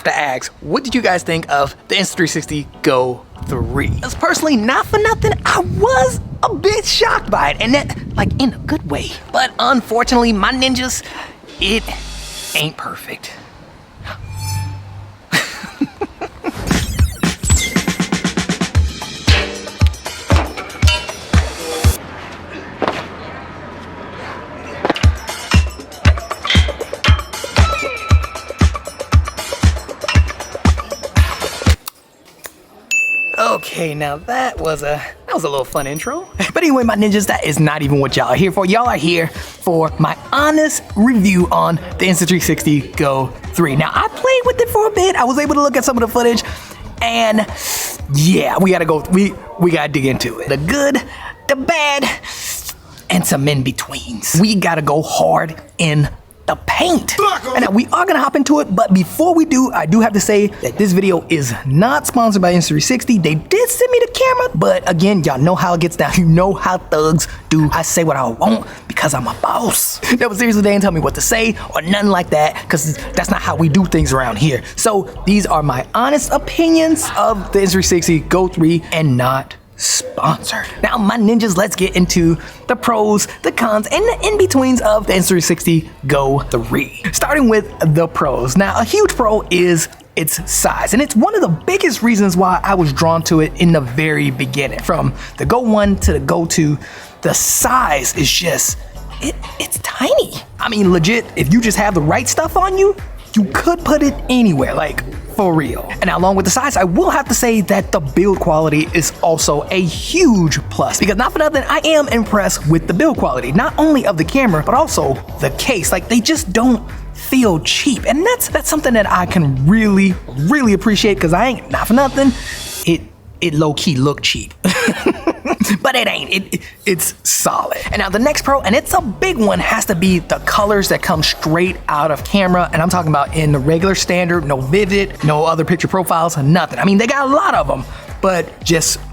have to ask, what did you guys think of the Insta360 Go3? Because personally, not for nothing, I was a bit shocked by it, and that, like, in a good way. But unfortunately, my ninjas, it ain't perfect. Okay, now that was a little fun intro. But anyway, my ninjas, that is not even what y'all are here for. Y'all are here for my honest review on the Insta360 Go3. Now, I played with it for a bit. I was able to look at some of the footage, and yeah, we gotta dig into it. The good, the bad, and some in-betweens. We gotta go hard in the paint. And now we are gonna hop into it, but before we do, I do have to say that this video is not sponsored by Insta360. They did send me the camera, but again, y'all know how it gets down. You know how thugs do. I say what I want because I'm a boss. No, but seriously, they didn't tell me what to say or nothing like that, because that's not how we do things around here. So these are my honest opinions of the Insta360 Go3 and not sponsored. Now, my ninjas, let's get into the pros, the cons, and the in-betweens of the Insta360 Go3. Starting with the pros. Now, a huge pro is its size, and it's one of the biggest reasons why I was drawn to it in the very beginning. From the Go1 to the Go2, the size is just, it's tiny. I mean, legit, if you just have the right stuff on you, you could put it anywhere, like, for real. And now, along with the size, I will have to say that the build quality is also a huge plus, because not for nothing, I am impressed with the build quality, not only of the camera, but also the case. Like, they just don't feel cheap, and that's something that I can really appreciate, because I ain't, not for nothing, it low-key look cheap. But it ain't, it's solid. And now the next pro, and it's a big one, has to be the colors that come straight out of camera. And I'm talking about in the regular standard, no vivid, no other picture profiles, nothing. I mean, they got a lot of them, but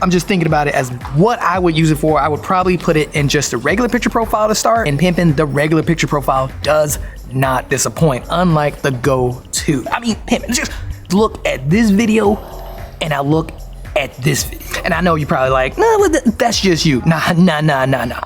I'm just thinking about it as what I would use it for. I would probably put it in just a regular picture profile to start, and pimping, the regular picture profile does not disappoint, unlike the Go2. I mean, pimping, just look at this video, and I look at this video. And I know you're probably like, no, that's just you. Nah.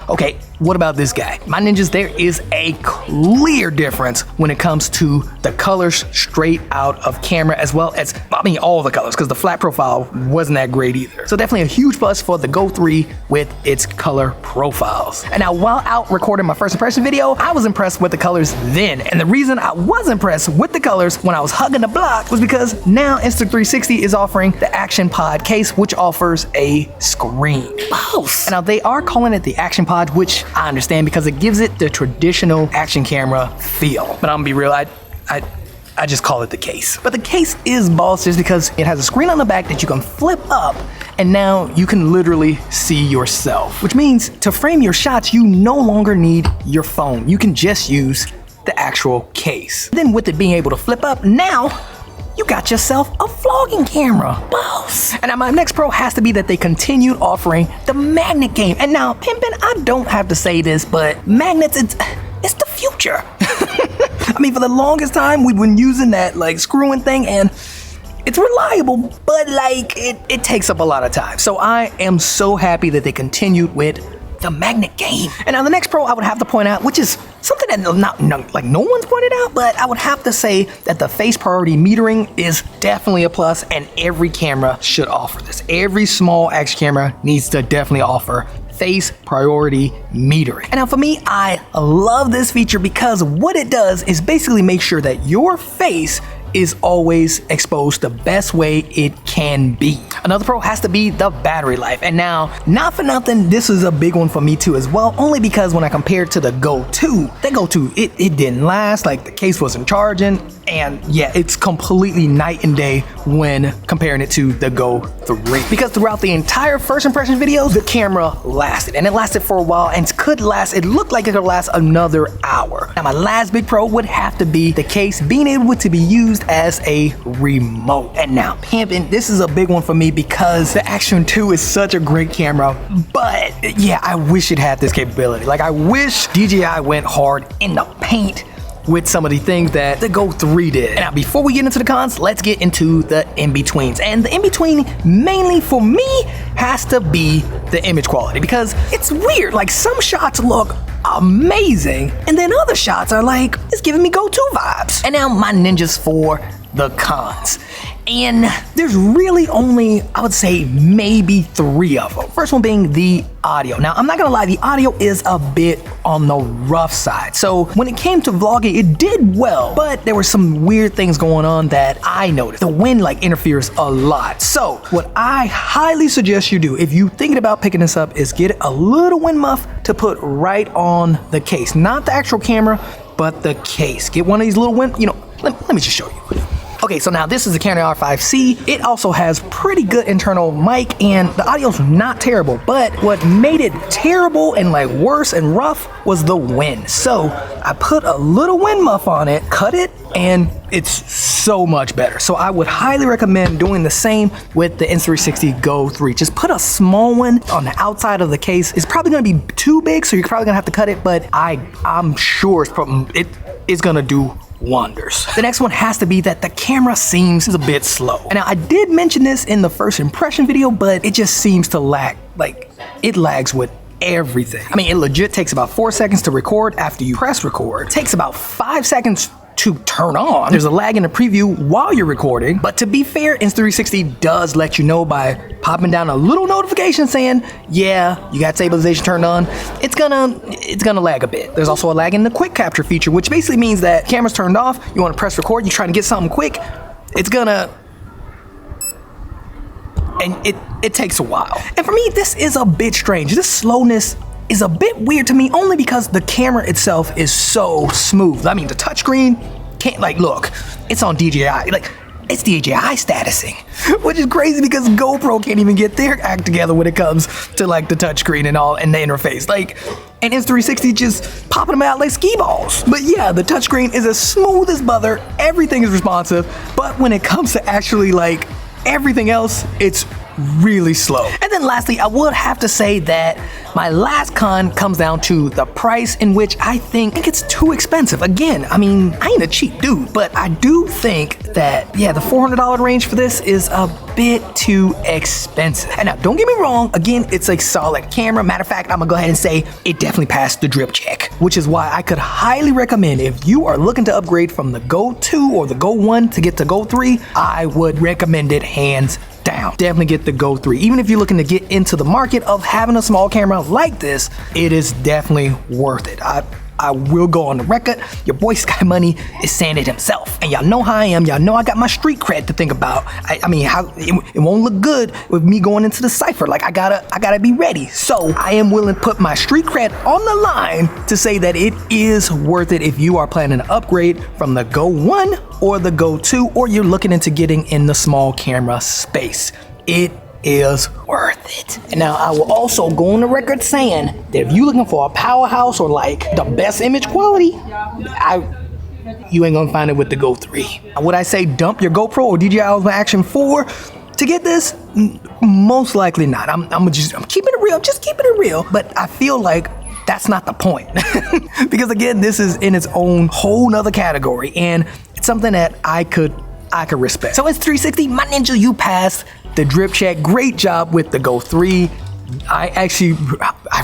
Okay, what about this guy? My ninjas, there is a clear difference when it comes to the colors straight out of camera, as well as, I mean, all the colors, because the flat profile wasn't that great either. So definitely a huge plus for the Go3 with its color profiles. And now, while out recording my first impression video, I was impressed with the colors then. And the reason I was impressed with the colors when I was hugging the block was because now Insta360 is offering the Action Pod case, which offers a screen. And now they are calling it the Action Pod, which I understand because it gives it the traditional action camera feel. But I'm gonna be real, I just call it the case. But the case is boss just because it has a screen on the back that you can flip up, and now you can literally see yourself, which means to frame your shots, you no longer need your phone. You can just use the actual case. Then with it being able to flip up, now you got yourself a vlogging camera, boss. And now my next pro has to be that they continued offering the magnet game. And now, pimpin', I don't have to say this, but magnets, it's the future. I mean, for the longest time, we've been using that, like, screwing thing, and it's reliable, but, like, it takes up a lot of time. So I am so happy that they continued with the magnet game. And now the next pro I would have to point out, which is something that no one's pointed out, but I would have to say that the face priority metering is definitely a plus, and every camera should offer this. Every small action camera needs to definitely offer face priority metering. And now for me, I love this feature because what it does is basically make sure that your face is always exposed the best way it can be. Another pro has to be the battery life. And now, not for nothing, this is a big one for me too as well, only because when I compared to the Go2, the Go2, it didn't last, like the case wasn't charging, and yeah, it's completely night and day when comparing it to the Go3. Because throughout the entire first impression video, the camera lasted, and it lasted for a while, and it looked like it could last another hour. Now my last big pro would have to be the case being able to be used as a remote. And now, pimpin', this is a big one for me because the Action 2 is such a great camera, but yeah, I wish it had this capability. Like, I wish DJI went hard in the paint with some of the things that the Go 3 did. Now, before we get into the cons, let's get into the in-betweens. And the in-between, mainly for me, has to be the image quality, because it's weird. Like, some shots look amazing, and then other shots are like, it's giving me Go 2 vibes. And now my ninjas for the cons. And there's really only, I would say, maybe 3 of them. First one being the audio. Now, I'm not gonna lie, the audio is a bit on the rough side. So when it came to vlogging, it did well, but there were some weird things going on that I noticed. The wind like interferes a lot. So what I highly suggest you do, if you're thinking about picking this up, is get a little wind muff to put right on the case. Not the actual camera, but the case. Get one of these little wind, let me just show you. Okay, so now this is the Canon R5C. It also has pretty good internal mic, and the audio's not terrible, but what made it terrible and like worse and rough was the wind. So I put a little wind muff on it, cut it, and it's so much better. So I would highly recommend doing the same with the Insta360 Go3. Just put a small one on the outside of the case. It's probably gonna be too big, so you're probably gonna have to cut it, but I'm sure it's gonna do wonders. The next one has to be that the camera seems a bit slow. And now I did mention this in the first impression video, but it just seems to lag. Like, it lags with everything. I mean, it legit takes about 4 seconds to record after you press record. It takes about 5 seconds to turn on. There's a lag in the preview while you're recording, but to be fair, Insta360 does let you know by popping down a little notification saying, yeah, you got stabilization turned on. It's gonna lag a bit. There's also a lag in the quick capture feature, which basically means that camera's turned off, you wanna press record, you're trying to get something quick, it's gonna, and it takes a while. And for me, this is a bit strange. This slowness is a bit weird to me, only because the camera itself is so smooth. I mean, the touchscreen can't, like, look, it's on DJI, like, it's DJI statusing, which is crazy because GoPro can't even get their act together when it comes to like the touchscreen and all and the interface. Like, and Insta360 just popping them out like skee balls. But yeah, the touchscreen is as smooth as butter, everything is responsive, but when it comes to actually like everything else, it's really slow. And then lastly, I would have to say that my last con comes down to the price, in which I think it's too expensive. Again, I mean, I ain't a cheap dude, but I do think that, yeah, the $400 range for this is a bit too expensive. And now, don't get me wrong, again, it's a solid camera. Matter of fact, I'm gonna go ahead and say it definitely passed the drip check, which is why I could highly recommend, if you are looking to upgrade from the Go 2 or the Go 1 to get to Go 3, I would recommend it hands down. Definitely get the Go 3. Even if you're looking to get into the market of having a small camera like this, it is definitely worth it. I will go on the record, your boy Sky Money is saying it himself. And y'all know how I am, y'all know I got my street cred to think about. I mean, how it won't look good with me going into the cypher. Like, I gotta be ready. So I am willing to put my street cred on the line to say that it is worth it if you are planning to upgrade from the Go 1 or the Go 2, or you're looking into getting in the small camera space. It is worth it. And now I will also go on the record saying that if you're looking for a powerhouse or like the best image quality, you ain't gonna find it with the Go 3. Would I say dump your GoPro or DJI Action 4 to get this? Most likely not. I'm keeping it real, just keeping it real. But I feel like that's not the point. Because again, this is in its own whole nother category, and it's something that I could respect. So it's 360, my ninja, you passed the drip check. Great job with the Go 3. I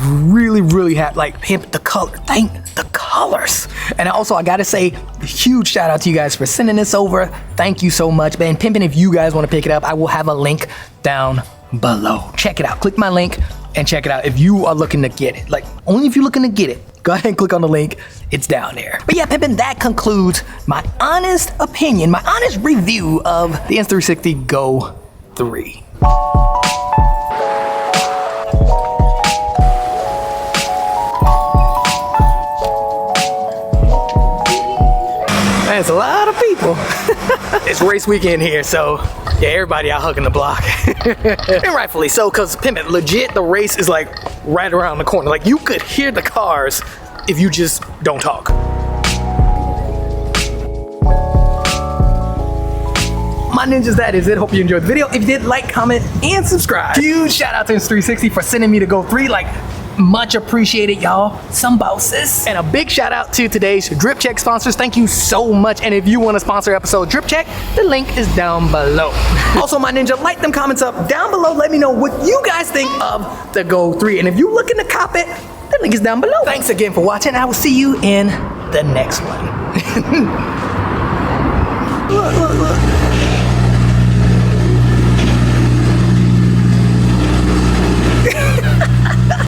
really had, like, pimp the color. Thank the colors. And also, I gotta say, huge shout out to you guys for sending this over. Thank you so much, man. Pimpin', if you guys want to pick it up, I will have a link down below. Check it out. Click my link and check it out if you are looking to get it. Like, only if you're looking to get it. Go ahead and click on the link. It's down there. But yeah, pimpin', that concludes my honest opinion, my honest review of the Insta360 Go 3. Man, it's a lot of people. It's race weekend here, so yeah, everybody out hugging the block. And rightfully so, because pimpin', legit, the race is like right around the corner. Like, you could hear the cars if you just don't talk. My ninjas, that is it. Hope you enjoyed the video. If you did, like, comment, and subscribe. Huge shout out to Insta360 for sending me to Go 3. Like, Much appreciated, y'all. Some bosses. And a big shout out to today's Drip Check sponsors. Thank you so much. And if you want to sponsor episode Drip Check, the link is down below. Also, my ninja, light them comments up down below. Let me know what you guys think of the Go3. And if you looking to cop it, the link is down below. Thanks again for watching. I will see you in the next one. Look.